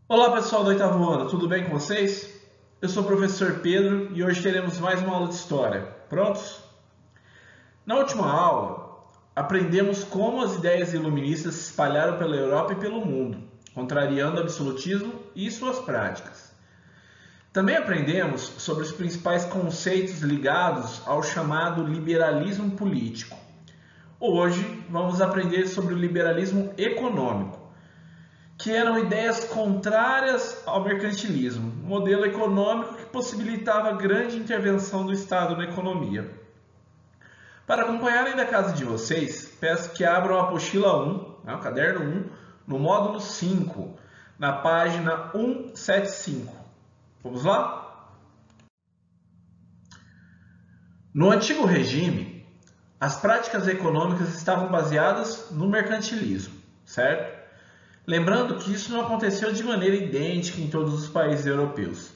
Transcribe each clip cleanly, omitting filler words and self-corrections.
Olá pessoal do oitavo ano, tudo bem com vocês? Eu sou o professor Pedro e hoje teremos mais uma aula de História. Prontos? Na última aula, aprendemos como as ideias iluministas se espalharam pela Europa e pelo mundo, contrariando o absolutismo e suas práticas. Também aprendemos sobre os principais conceitos ligados ao chamado liberalismo político. Hoje vamos aprender sobre o liberalismo econômico, que eram ideias contrárias ao mercantilismo, um modelo econômico que possibilitava grande intervenção do Estado na economia. Para acompanharem da casa de vocês, peço que abram a apostila 1, o caderno 1, no módulo 5, na página 175. Vamos lá? No antigo regime, as práticas econômicas estavam baseadas no mercantilismo, certo? Lembrando que isso não aconteceu de maneira idêntica em todos os países europeus,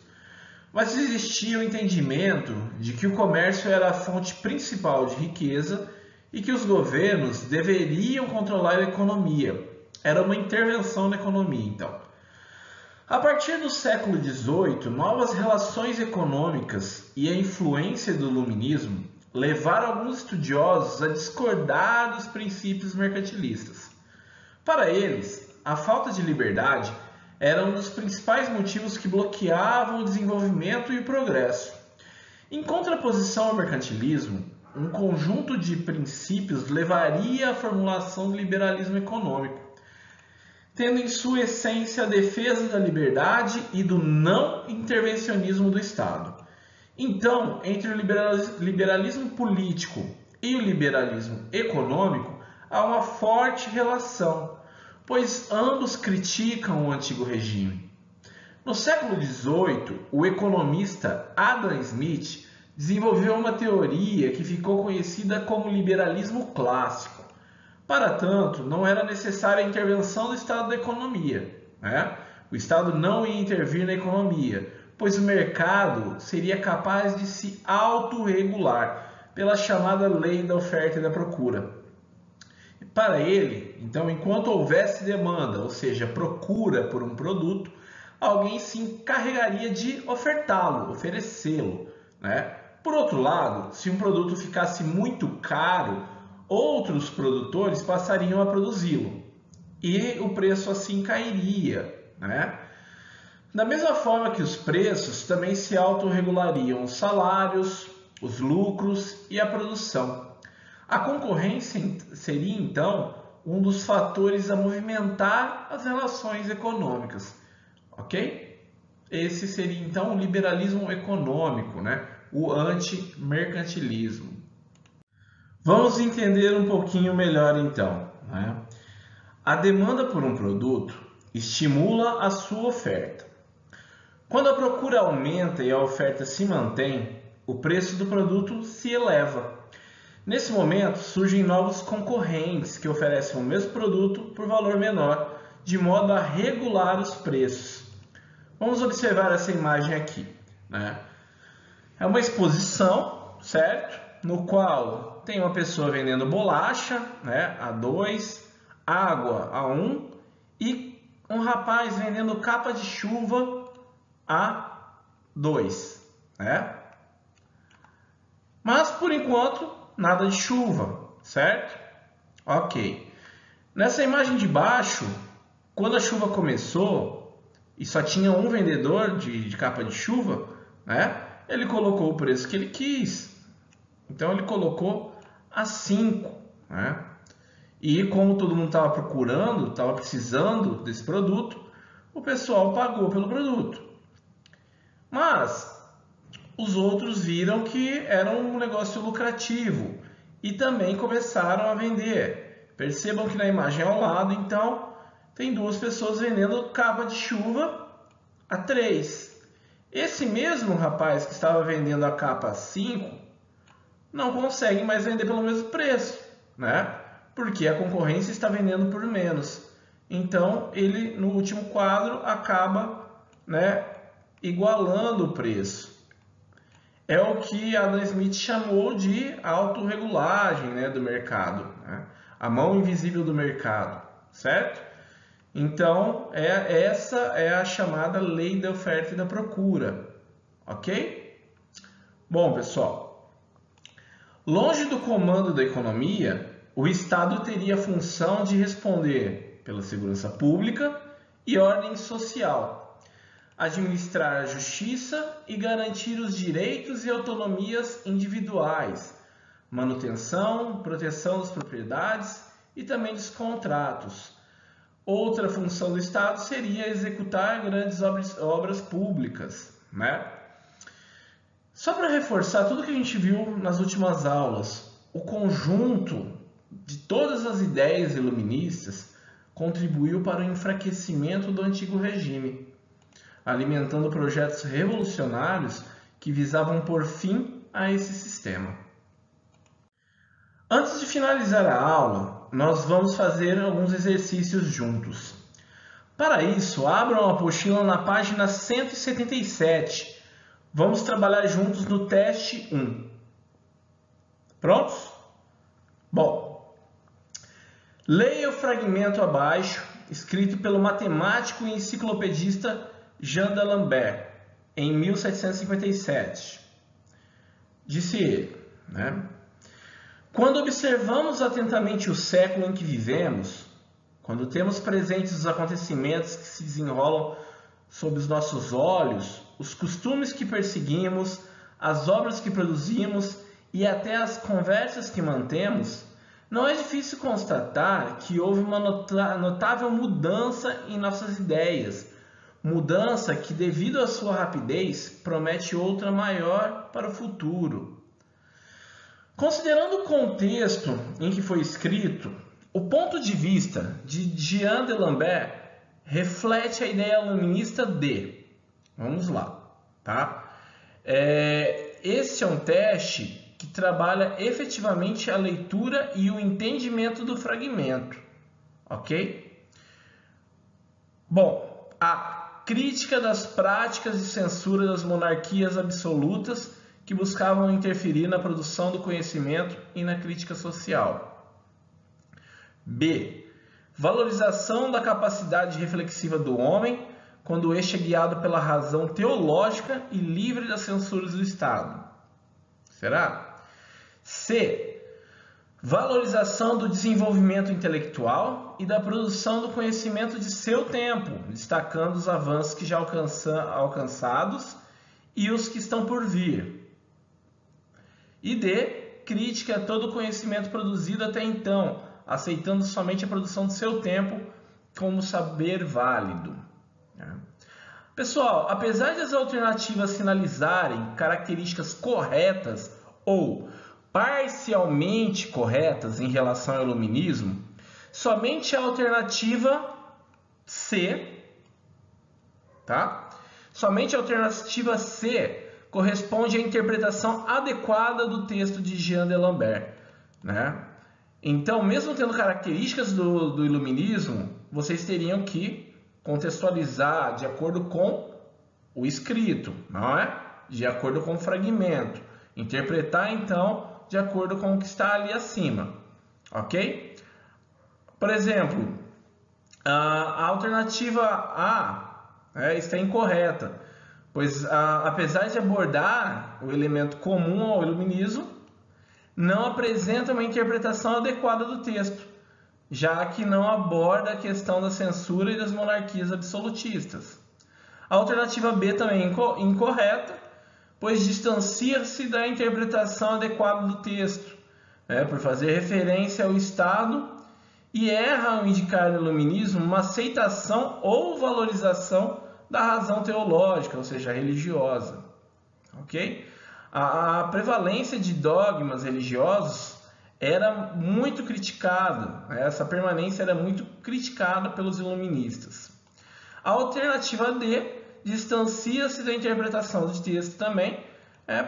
mas existia o entendimento de que o comércio era a fonte principal de riqueza e que os governos deveriam controlar a economia. Era uma intervenção na economia, então. A partir do século XVIII, novas relações econômicas e a influência do iluminismo levaram alguns estudiosos a discordar dos princípios mercantilistas. Para eles, a falta de liberdade era um dos principais motivos que bloqueavam o desenvolvimento e o progresso. Em contraposição ao mercantilismo, um conjunto de princípios levaria à formulação do liberalismo econômico, tendo em sua essência a defesa da liberdade e do não intervencionismo do Estado. Então, entre o liberalismo político e o liberalismo econômico, há uma forte relação, pois ambos criticam o antigo regime. No século XVIII, o economista Adam Smith desenvolveu uma teoria que ficou conhecida como liberalismo clássico. Para tanto, não era necessária a intervenção do Estado da economia, né? O Estado não ia intervir na economia, pois o mercado seria capaz de se autorregular pela chamada lei da oferta e da procura. Para ele, então, enquanto houvesse demanda, ou seja, procura por um produto, alguém se encarregaria de ofertá-lo, oferecê-lo, né? Por outro lado, se um produto ficasse muito caro, outros produtores passariam a produzi-lo e o preço assim cairia, né? Da mesma forma que os preços, também se autorregulariam os salários, os lucros e a produção. A concorrência seria, então, um dos fatores a movimentar as relações econômicas, ok? Esse seria, então, o liberalismo econômico, né? O antimercantilismo. Vamos entender um pouquinho melhor, então, né? A demanda por um produto estimula a sua oferta. Quando a procura aumenta e a oferta se mantém, o preço do produto se eleva. Nesse momento, surgem novos concorrentes que oferecem o mesmo produto por valor menor, de modo a regular os preços. Vamos observar essa imagem aqui, né? É uma exposição, certo? No qual tem uma pessoa vendendo bolacha, né? A2, água A1 e um rapaz vendendo capa de chuva A2, né? Mas, por enquanto, nada de chuva, certo? Ok. Nessa imagem de baixo, quando a chuva começou e só tinha um vendedor de capa de chuva, né? Ele colocou o preço que ele quis. Então ele colocou a 5, né? E como todo mundo estava procurando, estava precisando desse produto, o pessoal pagou pelo produto. Mas os outros viram que era um negócio lucrativo e também começaram a vender. Percebam que na imagem ao lado, então, tem duas pessoas vendendo capa de chuva a 3. Esse mesmo rapaz que estava vendendo a capa a 5 não consegue mais vender pelo mesmo preço, né? Porque a concorrência está vendendo por menos. Então, ele, no último quadro, acaba, né, igualando o preço. É o que Adam Smith chamou de autorregulagem, né, do mercado, né? A mão invisível do mercado, certo? Então, essa é a chamada lei da oferta e da procura, ok? Bom, pessoal, longe do comando da economia, o Estado teria a função de responder pela segurança pública e ordem social, administrar a justiça e garantir os direitos e autonomias individuais, manutenção, proteção das propriedades e também dos contratos. Outra função do Estado seria executar grandes obras públicas, né? Só para reforçar tudo que a gente viu nas últimas aulas, o conjunto de todas as ideias iluministas contribuiu para o enfraquecimento do antigo regime, alimentando projetos revolucionários que visavam pôr fim a esse sistema. Antes de finalizar a aula, nós vamos fazer alguns exercícios juntos. Para isso, abram a apostila na página 177. Vamos trabalhar juntos no teste 1. Prontos? Bom, leia o fragmento abaixo, escrito pelo matemático e enciclopedista Jean d'Alembert, em 1757. Disse ele, né? Quando observamos atentamente o século em que vivemos, quando temos presentes os acontecimentos que se desenrolam sob os nossos olhos, os costumes que perseguimos, as obras que produzimos e até as conversas que mantemos, não é difícil constatar que houve uma notável mudança em nossas ideias, mudança que, devido à sua rapidez, promete outra maior para o futuro. Considerando o contexto em que foi escrito, o ponto de vista de Jean d'Alembert reflete a ideia iluminista de... Vamos lá, tá? Esse é um teste que trabalha efetivamente a leitura e o entendimento do fragmento, ok? Bom, a crítica das práticas de censura das monarquias absolutas que buscavam interferir na produção do conhecimento e na crítica social. B. Valorização da capacidade reflexiva do homem, quando este é guiado pela razão teológica e livre das censuras do Estado. Será? C. Valorização do desenvolvimento intelectual e da produção do conhecimento de seu tempo, destacando os avanços que já alcançados e os que estão por vir. E D. Crítica a todo o conhecimento produzido até então, aceitando somente a produção de seu tempo como saber válido. Pessoal, apesar das alternativas sinalizarem características corretas ou parcialmente corretas em relação ao iluminismo, somente a alternativa C, tá? Somente a alternativa C corresponde à interpretação adequada do texto de Jean d'Alembert, né? Então, mesmo tendo características do iluminismo, vocês teriam que contextualizar de acordo com o escrito, não é? De acordo com o fragmento. Interpretar, então, de acordo com o que está ali acima, ok? Por exemplo, a alternativa A está incorreta, pois apesar de abordar o elemento comum ao iluminismo, não apresenta uma interpretação adequada do texto, já que não aborda a questão da censura e das monarquias absolutistas. A alternativa B também é incorreta, pois distancia-se da interpretação adequada do texto, por fazer referência ao Estado, e erra ao indicar no iluminismo uma aceitação ou valorização da razão teológica, ou seja, religiosa. Ok? A prevalência de dogmas religiosos era muito criticada, essa permanência era muito criticada pelos iluministas. A alternativa D distancia-se da interpretação do texto também,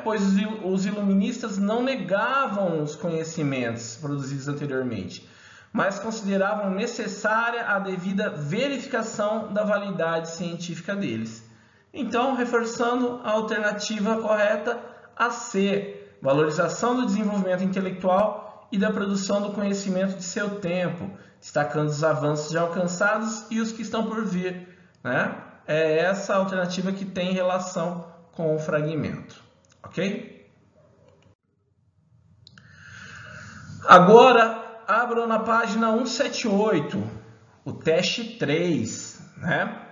pois os iluministas não negavam os conhecimentos produzidos anteriormente, mas consideravam necessária a devida verificação da validade científica deles. Então, reforçando a alternativa correta, a C, valorização do desenvolvimento intelectual e da produção do conhecimento de seu tempo, destacando os avanços já alcançados e os que estão por vir, né? É essa alternativa que tem relação com o fragmento, ok? Agora, abram na página 178, o teste 3, né?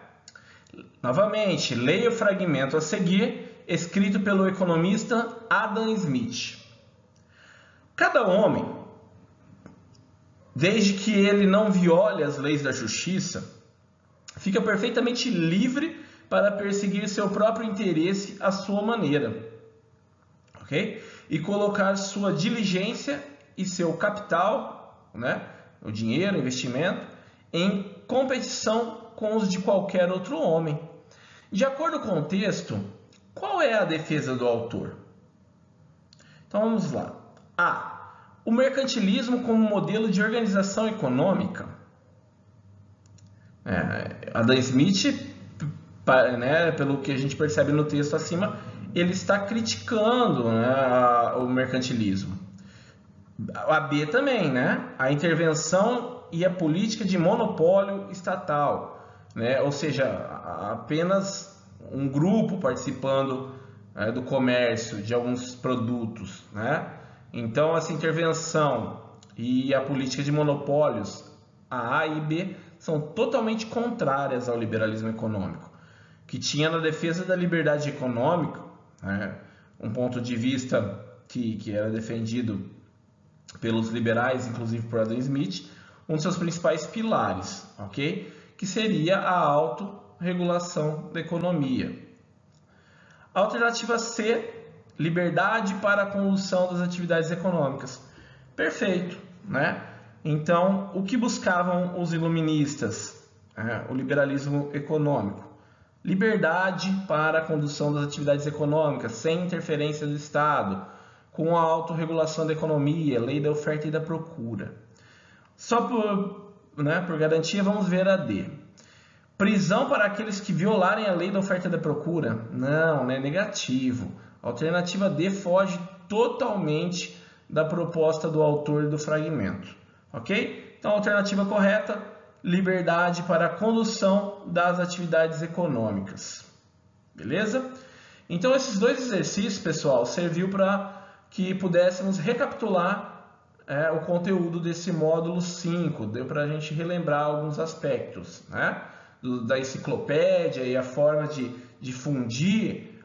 Novamente, leia o fragmento a seguir, escrito pelo economista Adam Smith. Cada homem, desde que ele não viole as leis da justiça, fica perfeitamente livre para perseguir seu próprio interesse à sua maneira, ok? E colocar sua diligência e seu capital, né, o dinheiro, o investimento, em competição com os de qualquer outro homem. De acordo com o texto, qual é a defesa do autor? Então vamos lá. A. O mercantilismo como modelo de organização econômica. Adam Smith, né, pelo que a gente percebe no texto acima, ele está criticando, né, o mercantilismo. A B também, né? A intervenção e a política de monopólio estatal, né? Ou seja, apenas um grupo participando, né, do comércio de alguns produtos, né? Então, essa intervenção e a política de monopólios, a e B, são totalmente contrárias ao liberalismo econômico, que tinha na defesa da liberdade econômica, né, um ponto de vista que era defendido pelos liberais, inclusive por Adam Smith, um de seus principais pilares, ok? Que seria a autorregulação da economia. Alternativa C, liberdade para a condução das atividades econômicas. Perfeito, né? Então, o que buscavam os iluministas? O liberalismo econômico. Liberdade para a condução das atividades econômicas, sem interferência do Estado, com a autorregulação da economia, lei da oferta e da procura. Só por garantia, vamos ver a D. Prisão para aqueles que violarem a lei da oferta e da procura? Não, é negativo. A alternativa D foge totalmente da proposta do autor do fragmento. Ok? Então, a alternativa correta, liberdade para a condução das atividades econômicas. Beleza? Então, esses dois exercícios, pessoal, serviu para que pudéssemos recapitular o conteúdo desse módulo 5. Deu para a gente relembrar alguns aspectos, né? Da enciclopédia e a forma de difundir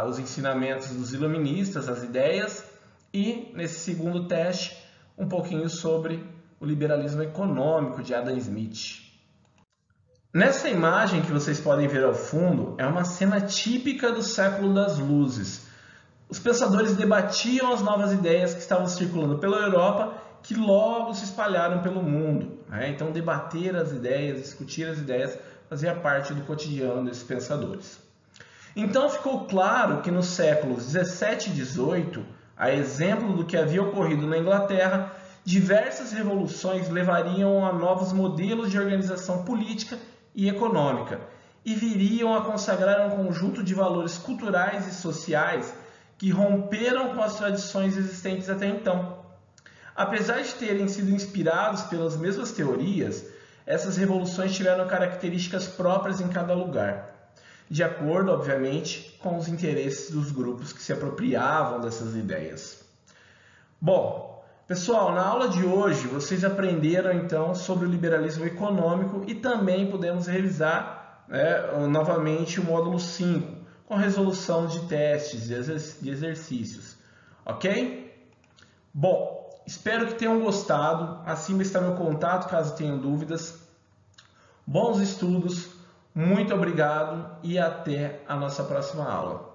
os ensinamentos dos iluministas, as ideias. E, nesse segundo teste, um pouquinho sobre o liberalismo econômico de Adam Smith. Nessa imagem que vocês podem ver ao fundo, é uma cena típica do século das luzes. Os pensadores debatiam as novas ideias que estavam circulando pela Europa, que logo se espalharam pelo mundo, né? Então, debater as ideias, discutir as ideias, fazia parte do cotidiano desses pensadores. Então, ficou claro que nos séculos 17 e 18, a exemplo do que havia ocorrido na Inglaterra, diversas revoluções levariam a novos modelos de organização política e econômica e viriam a consagrar um conjunto de valores culturais e sociais que romperam com as tradições existentes até então. Apesar de terem sido inspirados pelas mesmas teorias, essas revoluções tiveram características próprias em cada lugar, de acordo, obviamente, com os interesses dos grupos que se apropriavam dessas ideias. Bom, pessoal, na aula de hoje vocês aprenderam então sobre o liberalismo econômico e também podemos revisar novamente o módulo 5, com resolução de testes, de exercícios, ok? Bom, espero que tenham gostado. Acima está meu contato caso tenham dúvidas. Bons estudos, muito obrigado e até a nossa próxima aula.